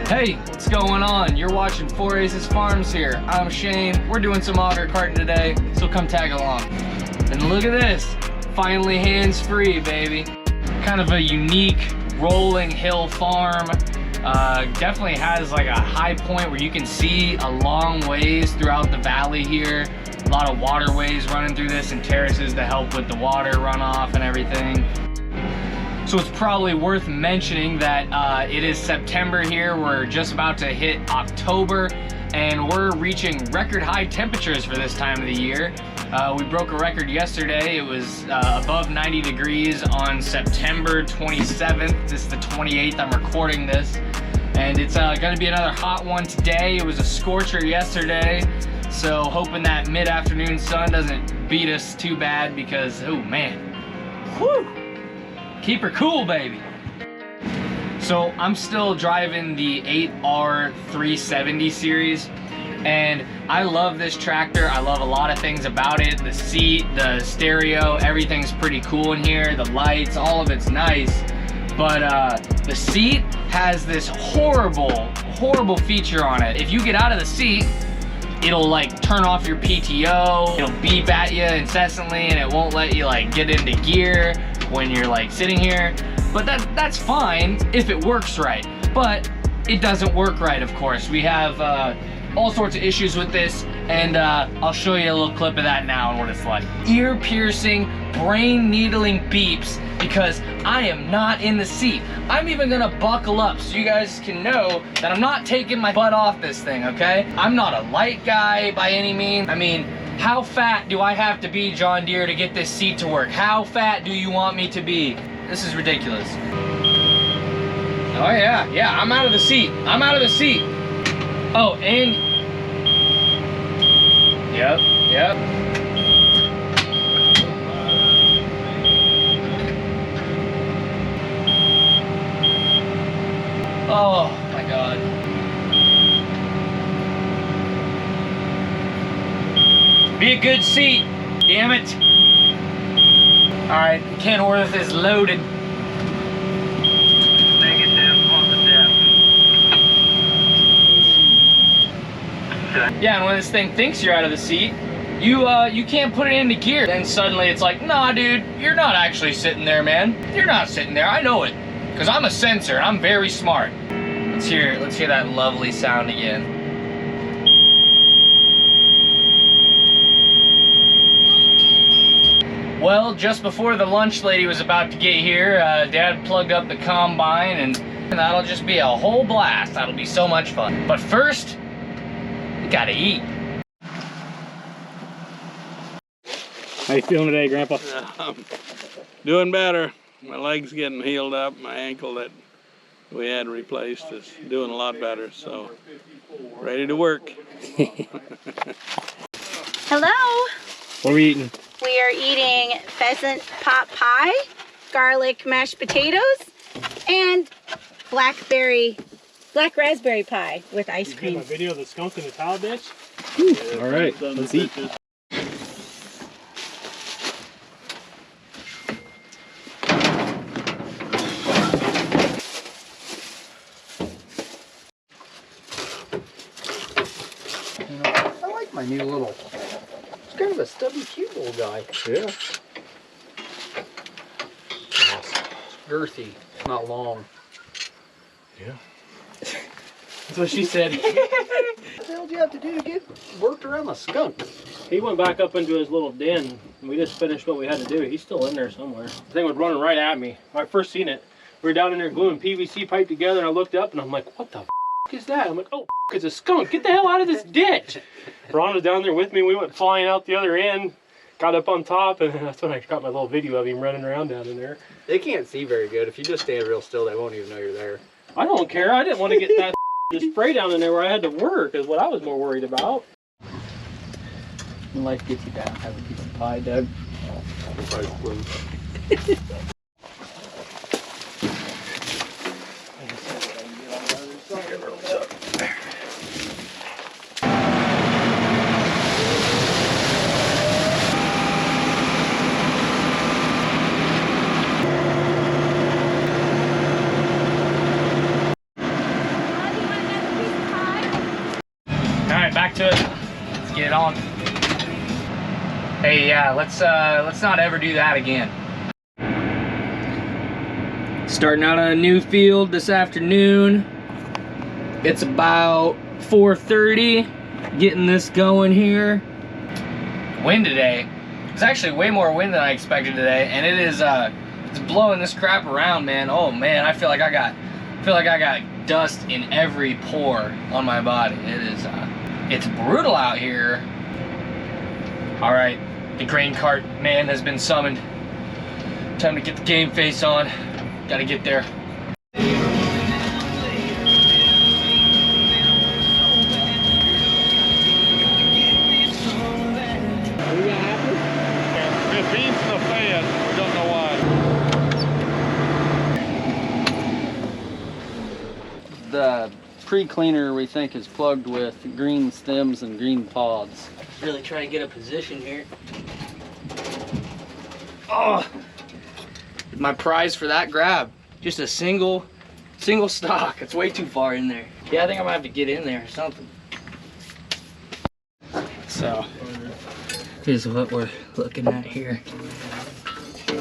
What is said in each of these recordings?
Hey, what's going on? You're watching 4 Aces Farms here. I'm Shane. We're doing some auger carting today, so come tag along. And look at this, finally hands-free, baby. Kind of a unique rolling hill farm. Definitely has like a high point where you can see a long ways throughout the valley here. A lot of waterways running through this and terraces to help with the water runoff and everything. So it's probably worth mentioning that it is September here. We're just about to hit October and we're reaching record high temperatures for this time of the year. We broke a record yesterday. It was above 90 degrees on September 27th. This is the 28th I'm recording this. And it's gonna be another hot one today. It was a scorcher yesterday. So hoping that mid-afternoon sun doesn't beat us too bad because, oh man, whew. Keep her cool, baby. So I'm still driving the 8R 370 series and I love this tractor. I love a lot of things about it. The seat, the stereo, everything's pretty cool in here. The lights, all of it's nice. But the seat has this horrible feature on it. If you get out of the seat, it'll like turn off your PTO. It'll beep at you incessantly and it won't let you like get into gear when you're like sitting here. But that's fine if it works right. But it doesn't work right, of course. We have all sorts of issues with this and I'll show you a little clip of that now and what it's like. Ear-piercing, brain-needling beeps because I am not in the seat. I'm even gonna buckle up so you guys can know that I'm not taking my butt off this thing, okay? I'm not a light guy by any means. I mean, how fat do I have to be, John Deere, to get this seat to work? How fat do you want me to be? This is ridiculous. Oh yeah, I'm out of the seat. I'm out of the seat. Oh, and yep. Oh my God. Be a good seat, damn it. All right, can order this loaded. Yeah, and when this thing thinks you're out of the seat, you can't put it into gear. Then suddenly it's like, nah, dude, you're not actually sitting there, man. You're not sitting there. I know it, because I'm a sensor and I'm very smart. Let's hear that lovely sound again. Well, just before the lunch lady was about to get here, Dad plugged up the combine and that'll just be a whole blast. That'll be so much fun. But first, we gotta eat. How you feeling today, Grandpa? Doing better. My leg's getting healed up. My ankle that we had replaced is doing a lot better. So, ready to work. Hello. What are we eating? We are eating pheasant pot pie, garlic mashed potatoes, and black raspberry pie with ice cream. My video of the skunk in the tile ditch. Yeah, all right, let's eat. I like my new little, it's kind of a stubby, cute little guy. Yeah. Awesome. It's girthy, not long. Yeah. That's what she said. What the hell did you have to do to get worked around the skunk? He went back up into his little den, and we just finished what we had to do. He's still in there somewhere. The thing was running right at me. When I first seen it, we were down in there gluing PVC pipe together, and I looked up, and I'm like, what the is that? I'm like, oh, it's a skunk. Get the hell out of this ditch. Ron was down there with me. We went flying out the other end, got up on top, and that's when I got my little video of him running around down in there. They can't see very good. If you just stand real still, they won't even know you're there. I don't care. I didn't want to get that the spray down in there where I had to work is what I was more worried about. When life gets you down, have a piece of pie, Doug. right, back to it. Let's get it on. Hey, yeah, let's not ever do that again. Starting out on a new field this afternoon. It's about 4:30. Getting this going here. Wind today. It's actually way more wind than I expected today, and it is it's blowing this crap around, man. Oh man, I feel like I got dust in every pore on my body. It is it's brutal out here. All right, the grain cart man has been summoned. Time to get the game face on. Gotta get there. It beats the fan. We don't know why. The pre-cleaner we think is plugged with green stems and green pods. Really trying to get a position here. Oh, my prize for that grab. Just a single stock. It's way too far in there. Yeah, I think I'm gonna have to get in there or something. So, here's what we're looking at here.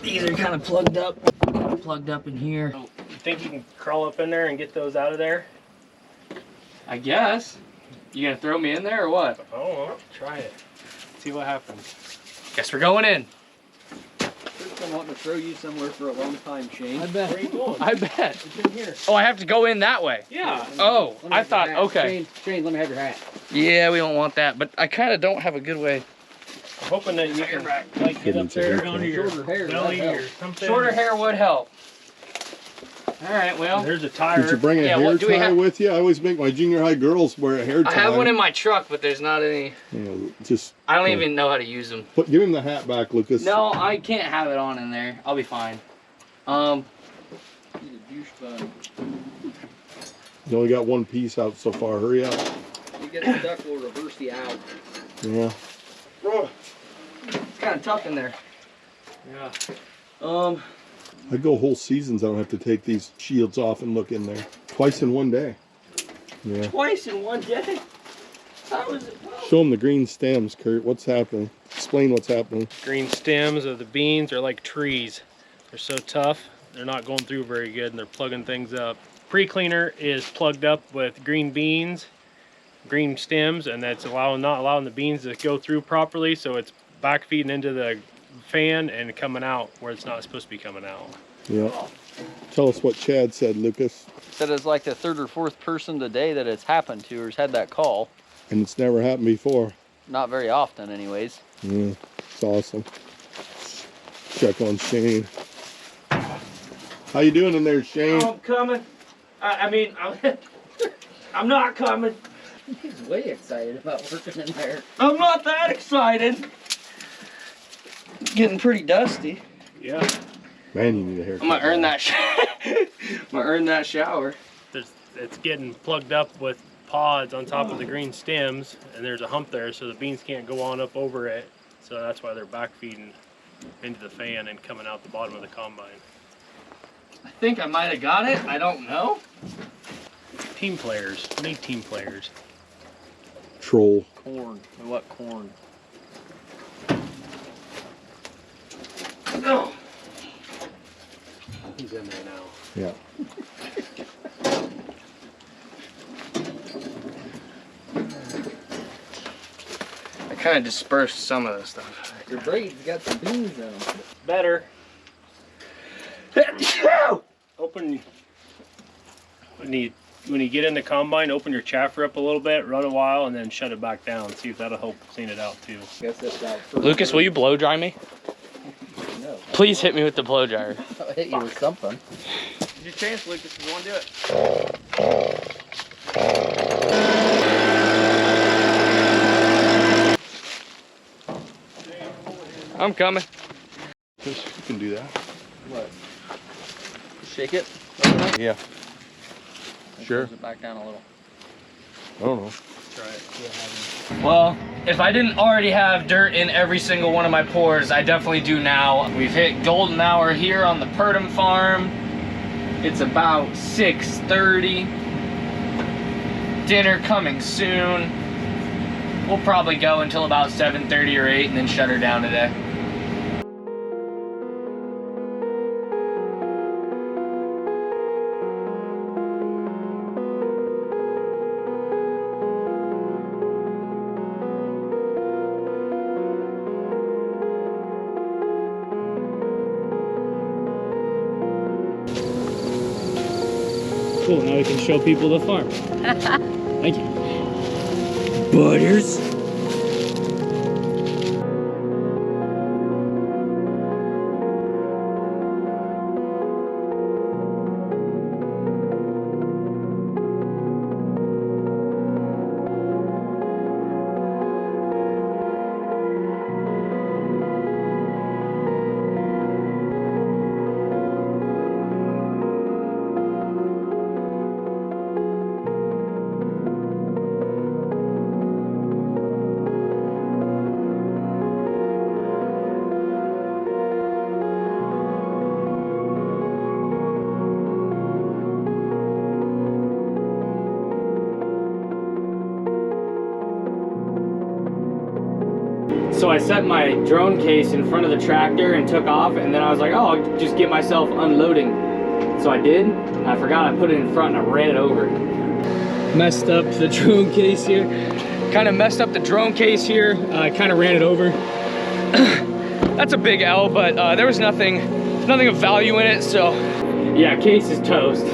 These are kind of plugged up in here. You think you can crawl up in there and get those out of there? I guess. You gonna throw me in there or what? Oh, well, try it. See what happens. Guess we're going in. First I'm wanting to throw you somewhere for a long time, Shane. I bet. Where are you going? I bet. It's in here. Oh, I have to go in that way. Yeah. Oh, I thought, okay. Shane, let me have your hat. Yeah, we don't want that, but I kind of don't have a good way. I'm hoping that you can like get up there onto your Shorter hair, belly that'd or help. something. Shorter hair would help. All right, well, There's a tire. Did you bring a Yeah, hair what do we tie have- with you? I always make my junior high girls wear a hair tie. I have one in my truck, but there's not any. You know, just I don't even know how to use them. give him the hat back, Lucas. No, I can't have it on in there. I'll be fine. You only got one piece out so far. Hurry up. You get stuck, we'll reverse you out. Yeah. It's kind of tough in there. Yeah. I go whole seasons. I don't have to take these shields off and look in there. Twice in one day. Yeah. Twice in one day. How is it? Show them the green stems, Kurt. What's happening? Explain what's happening. Green stems of the beans are like trees. They're so tough, they're not going through very good and they're plugging things up. Pre-cleaner is plugged up with green beans, green stems, and that's not allowing the beans to go through properly, so it's back feeding into the fan and coming out where it's not supposed to be coming out. Yeah. Tell us what Chad said, Lucas. Said it's like the third or fourth person today that it's happened to or has had that call. And it's never happened before. Not very often anyways. Yeah. It's awesome. Check on Shane. How you doing in there, Shane? I'm coming. I mean, I'm not coming. He's way excited about working in there. I'm not that excited. It's getting pretty dusty. Yeah. Man, you need a haircut. I'm gonna earn that. I'm gonna earn that shower. It's getting plugged up with pods on top of the green stems, and there's a hump there, so the beans can't go on up over it. So that's why they're back feeding into the fan and coming out the bottom of the combine. I think I might have got it. I don't know. Team players. We need team players. Troll. Corn. What corn? No. He's in there now. Yeah. I kind of dispersed some of this stuff. Your braids got some beans in them. Better. Open. When you get in the combine, open your chaffer up a little bit, run a while, and then shut it back down. See if that'll help clean it out too. Guess that's out. Lucas, will you blow dry me? No. Please hit me with the blow dryer. I'll hit you with something. Here's your chance, Lucas, if you want to do it. I'm coming. You can do that. What? Shake it? Yeah. And Sure. close it back down a little. I don't know. Try it. Well, if I didn't already have dirt in every single one of my pores, I definitely do now. We've hit golden hour here on the Purdom farm. It's about 6:30. Dinner coming soon. we'll probably go until about 7:30 or 8 and then shut her down today. Cool, now we can show people the farm. Thank you. Butters. So I set my drone case in front of the tractor and took off, and then I was like, oh, I'll just get myself unloading. So I did. I forgot I put it in front and I ran it over. Messed up the drone case here. Kind of messed up the drone case here. I kind of ran it over. That's a big L, but there was nothing of value in it, so. Yeah, case is toast.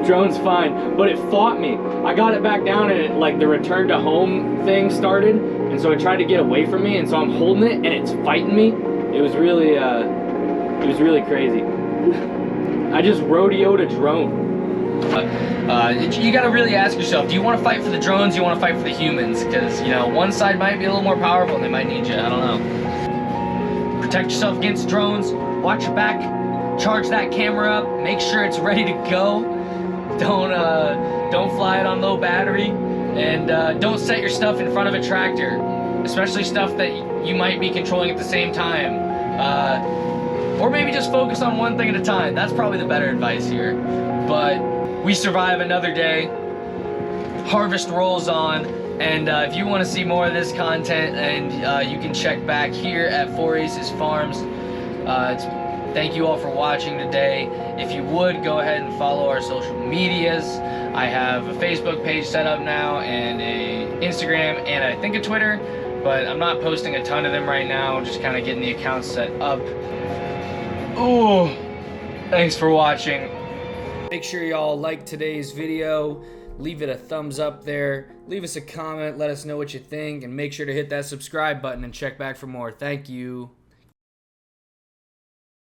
Drone's fine, but it fought me. I got it back down and it, like the return to home thing started, and so it tried to get away from me, and so I'm holding it and it's fighting me. It was really crazy. I just rodeoed a drone. You gotta really ask yourself, do you want to fight for the drones, do you want to fight for the humans? Because, you know, one side might be a little more powerful and they might need you, I don't know. Protect yourself against drones, watch your back, charge that camera up, make sure it's ready to go. Don't fly it on low battery, and don't set your stuff in front of a tractor, especially stuff that you might be controlling at the same time. Or maybe just focus on one thing at a time. That's probably the better advice here. But we survive another day. Harvest rolls on, and if you want to see more of this content, and you can check back here at 4 Aces Farms. Thank you all for watching today. If you would, go ahead and follow our social medias. I have a Facebook page set up now, and a Instagram, and I think a Twitter, but I'm not posting a ton of them right now, just kind of getting the accounts set up. Oh, thanks for watching. Make sure y'all like today's video, leave it a thumbs up there, leave us a comment, let us know what you think, and make sure to hit that subscribe button and check back for more. Thank you.